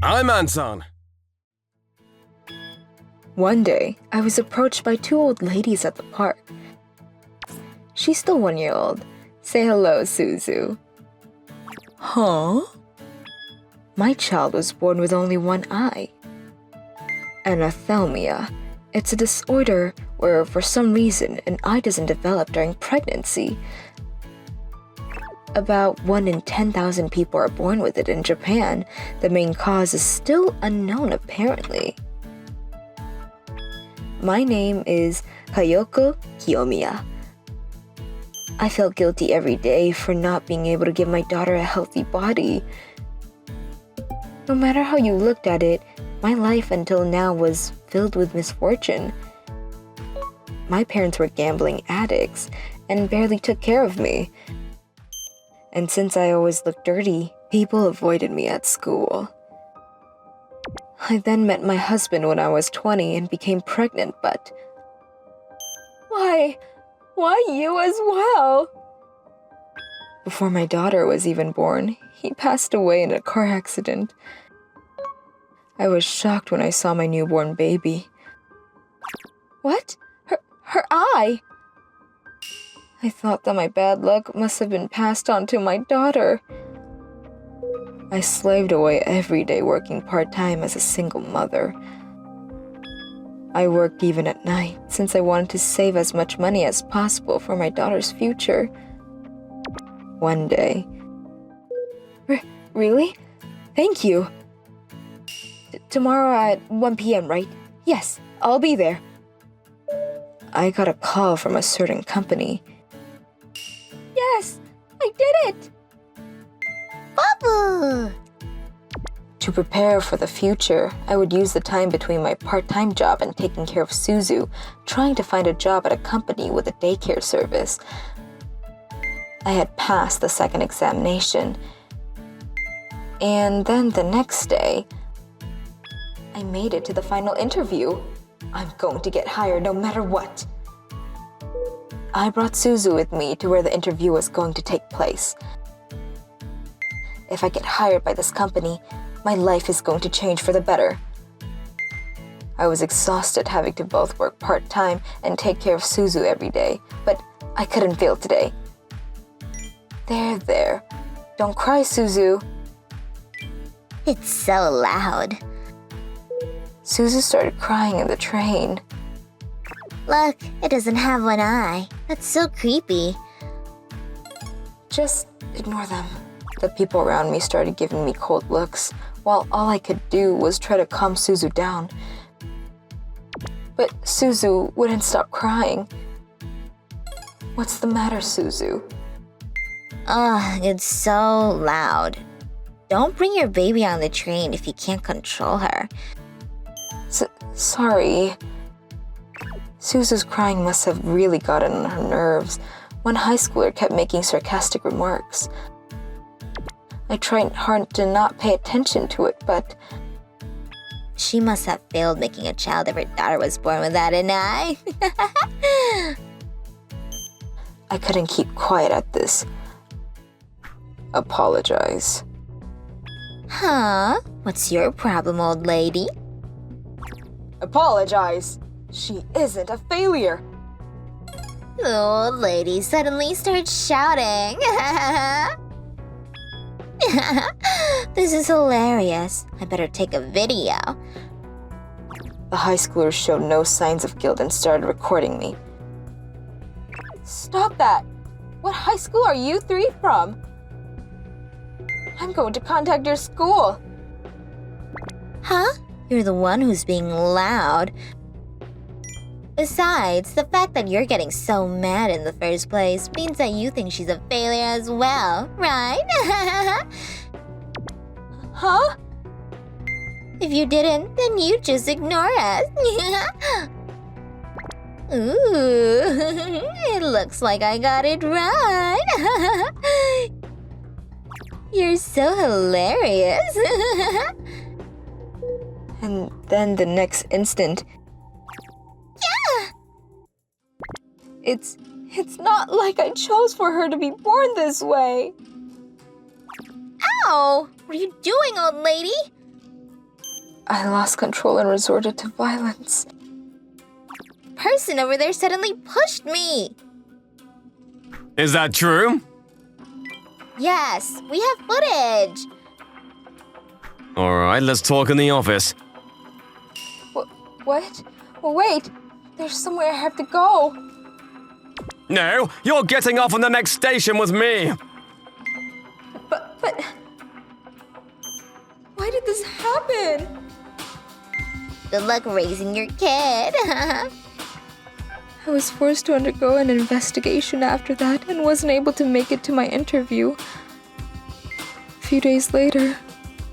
I'm Anton. One day, I was approached by two old ladies at the park. She's still 1 year old. Say hello, Suzu. Huh? My child was born with only one eye. Anophthalmia. It's a disorder where, for some reason, an eye doesn't develop during pregnancy. About 1 in 10,000 people are born with it in Japan. The main cause is still unknown, apparently. My name is Hayoko Kiyomiya. I felt guilty every day for not being able to give my daughter a healthy body. No matter how you looked at it, my life until now was filled with misfortune. My parents were gambling addicts and barely took care of me. And since I always looked dirty, people avoided me at school. I then met my husband when I was 20 and became pregnant, but... Why you as well? Before my daughter was even born, he passed away in a car accident. I was shocked when I saw my newborn baby. What? Her eye? I thought that my bad luck must have been passed on to my daughter. I slaved away every day working part-time as a single mother. I worked even at night since I wanted to save as much money as possible for my daughter's future. One day... Really? Thank you. Tomorrow at 1 p.m., right? Yes, I'll be there. I got a call from a certain company. Yes, I did it! Babu! To prepare for the future, I would use the time between my part-time job and taking care of Suzu, trying to find a job at a company with a daycare service. I had passed the second examination. And then the next day, I made it to the final interview. I'm going to get hired no matter what. I brought Suzu with me to where the interview was going to take place. If I get hired by this company, my life is going to change for the better. I was exhausted having to both work part-time and take care of Suzu every day, but I couldn't fail today. There. Don't cry, Suzu. It's so loud. Suzu started crying in the train. Look, it doesn't have one eye. That's so creepy. Just ignore them. The people around me started giving me cold looks, while all I could do was try to calm Suzu down. But Suzu wouldn't stop crying. What's the matter, Suzu? Ugh, it's so loud. Don't bring your baby on the train if you can't control her. Sorry. Suzu's crying must have really gotten on her nerves. One high schooler kept making sarcastic remarks. I tried hard to not pay attention to it, but... She must have failed making a child if her daughter was born without an eye. I couldn't keep quiet at this. Apologize. Huh? What's your problem, old lady? Apologize? She isn't a failure. The old lady suddenly starts shouting. This is hilarious. I better take a video. The high schoolers showed no signs of guilt and started recording me. Stop that! What high school are you three from? I'm going to contact your school. Huh? You're the one who's being loud. Besides, the fact that you're getting so mad in the first place means that you think she's a failure as well, right? Huh? If you didn't, then you just ignore us. Ooh, it looks like I got it right. You're so hilarious. And then the next instant... Yeah! It's not like I chose for her to be born this way. Ow! What are you doing, old lady? I lost control and resorted to violence. Person over there suddenly pushed me. Is that true? Yes, we have footage. Alright, let's talk in the office. What? Well, wait. There's somewhere I have to go. No, you're getting off on the next station with me. But... Why did this happen? Good luck raising your kid. I was forced to undergo an investigation after that and wasn't able to make it to my interview. A few days later,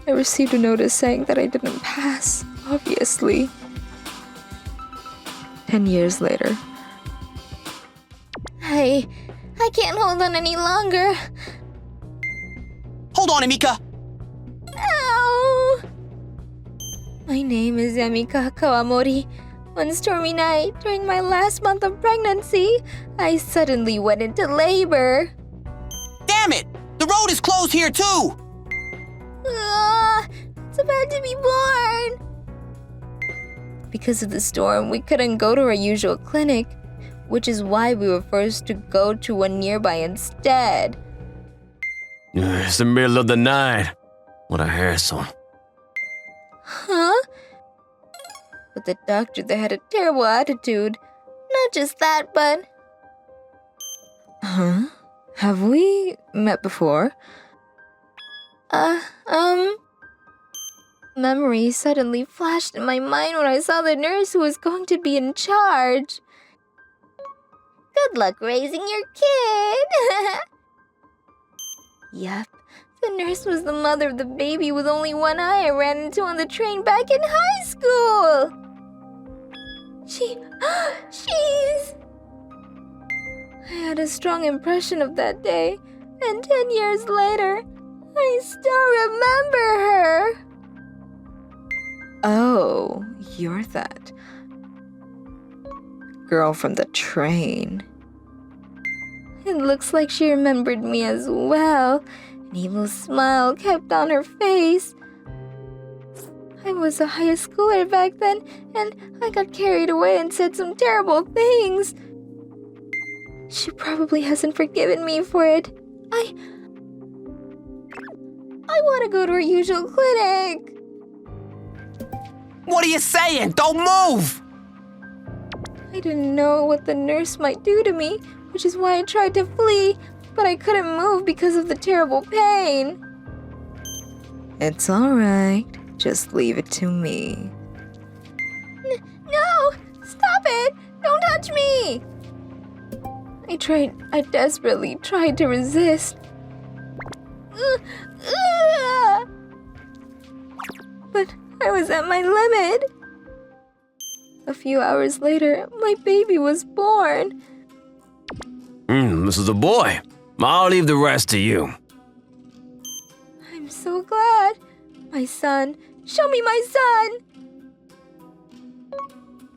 I received a notice saying that I didn't pass, obviously. 10 years later. I can't hold on any longer. Hold on, Emika. Ow! My name is Emika Kawamori. One stormy night, during my last month of pregnancy, I suddenly went into labor. Damn it! The road is closed here too! It's about to be born! Because of the storm, we couldn't go to our usual clinic, which is why we were forced to go to one nearby instead. It's the middle of the night. What a hassle. Huh? But the doctor there had a terrible attitude. Not just that, but... Huh? Have we met before? Memory suddenly flashed in my mind when I saw the nurse who was going to be in charge. Good luck raising your kid! Yep, the nurse was the mother of the baby with only one eye I ran into on the train back in high school! She's... I had a strong impression of that day, and 10 years later, I still remember her! Oh, you're that girl from the train. It looks like she remembered me as well. An evil smile kept on her face. I was a high schooler back then, and I got carried away and said some terrible things. She probably hasn't forgiven me for it. I want to go to her usual clinic. What are you saying? Don't move! I didn't know what the nurse might do to me, which is why I tried to flee, but I couldn't move because of the terrible pain. It's alright. Just leave it to me. No! Stop it! Don't touch me! I desperately tried to resist. But I was at my limit. A few hours later, my baby was born. This is a boy. I'll leave the rest to you. I'm so glad. My son. Show me my son!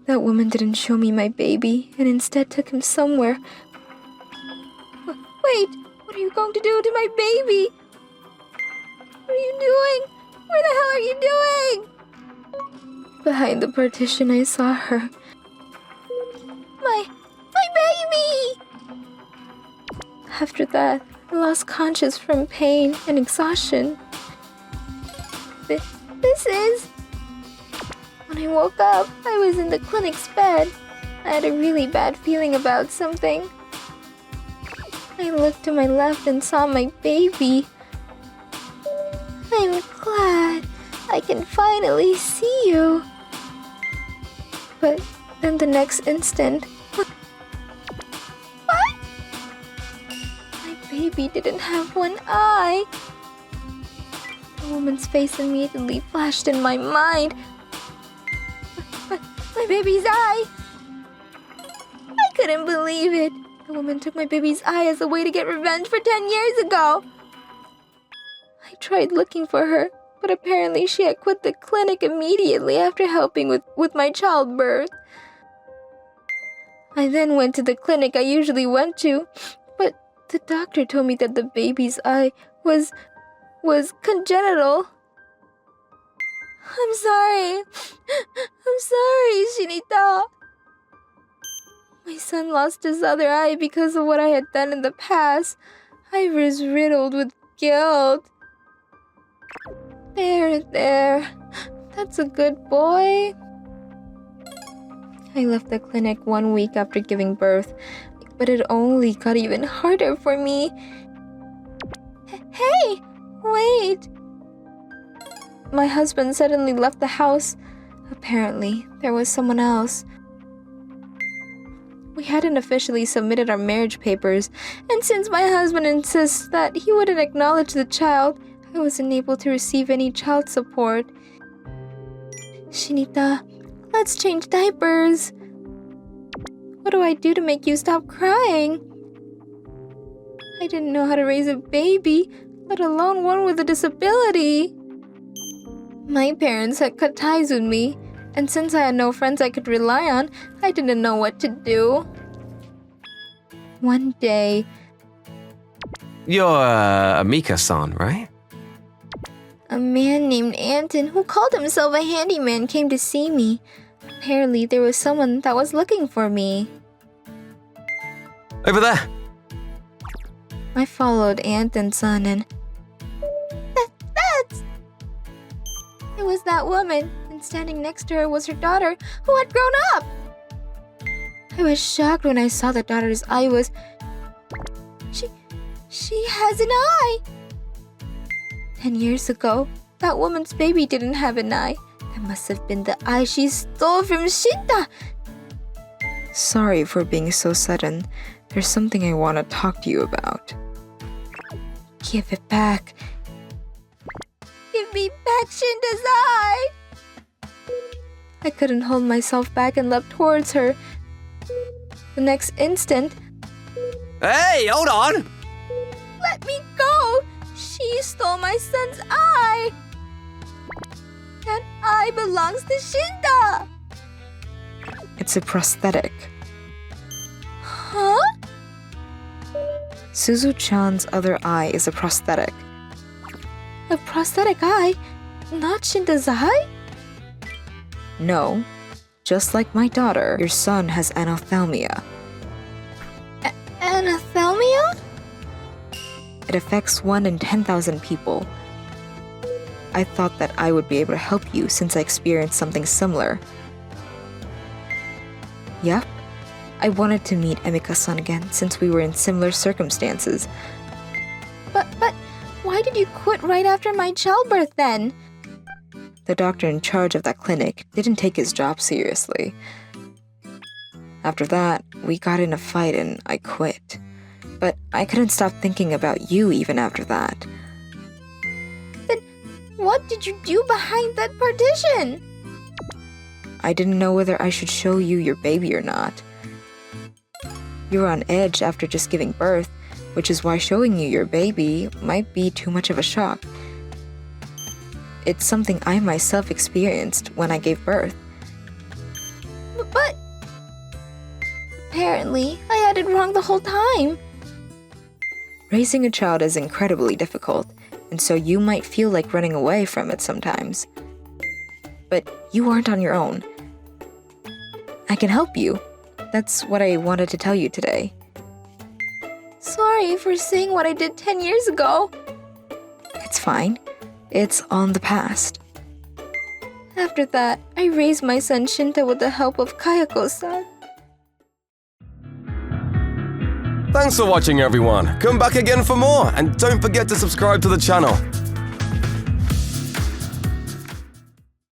That woman didn't show me my baby and instead took him somewhere. Wait, what are you going to do to my baby? What are you doing? Where the hell are you doing? Behind the partition, I saw her. My baby! After that, I lost conscious from pain and exhaustion. This is... When I woke up, I was in the clinic's bed. I had a really bad feeling about something. I looked to my left and saw my baby. I'm glad I can finally see you. But then the next instant... What? My baby didn't have one eye. The woman's face immediately flashed in my mind. My baby's eye! I couldn't believe it. The woman took my baby's eye as a way to get revenge for 10 years ago. I tried looking for her, but apparently she had quit the clinic immediately after helping with my childbirth. I then went to the clinic I usually went to, but the doctor told me that the baby's eye was congenital. I'm sorry. I'm sorry, Shinita. My son lost his other eye because of what I had done in the past. I was riddled with guilt. There. That's a good boy. I left the clinic 1 week after giving birth, but it only got even harder for me. Hey, wait. My husband suddenly left the house. Apparently, there was someone else. We hadn't officially submitted our marriage papers, and since my husband insists that he wouldn't acknowledge the child, I wasn't able to receive any child support. Shinita, let's change diapers. What do I do to make you stop crying? I didn't know how to raise a baby, let alone one with a disability. My parents had cut ties with me, and since I had no friends I could rely on, I didn't know what to do. One day, You're Mika-san, right? a man named Anton, who called himself a handyman, came to see me. Apparently, there was someone that was looking for me. Over there. I followed Anton's son and... That's... It was that woman, and standing next to her was her daughter, who had grown up. I was shocked when I saw the daughter's eye was... She has an eye! 10 years ago, that woman's baby didn't have an eye. That must have been the eye she stole from Shinta. Sorry for being so sudden. There's something I want to talk to you about. Give it back. Give me back Shinta's eye! I couldn't hold myself back and leapt towards her. The next instant, Hey, hold on! let me go! She stole my son's eye! That eye belongs to Shinta! It's a prosthetic. Huh? Suzu-chan's other eye is a prosthetic. A prosthetic eye? Not Shinta's eye? No. Just like my daughter, your son has anophthalmia. Anophthalmia? It affects 1 in 10,000 people. I thought that I would be able to help you since I experienced something similar. Yep. I wanted to meet Emika-san again since we were in similar circumstances. But why did you quit right after my childbirth then? The doctor in charge of that clinic didn't take his job seriously. After that, we got in a fight and I quit. But I couldn't stop thinking about you even after that. Then what did you do behind that partition? I didn't know whether I should show you your baby or not. You were on edge after just giving birth, which is why showing you your baby might be too much of a shock. It's something I myself experienced when I gave birth. But apparently, I had it wrong the whole time. Raising a child is incredibly difficult, and so you might feel like running away from it sometimes. But you aren't on your own. I can help you. That's what I wanted to tell you today. Sorry for saying what I did 10 years ago. It's fine. It's all in the past. After that, I raised my son Shinta with the help of Kayako-san. Thanks for watching everyone. Come back again for more and don't forget to subscribe to the channel.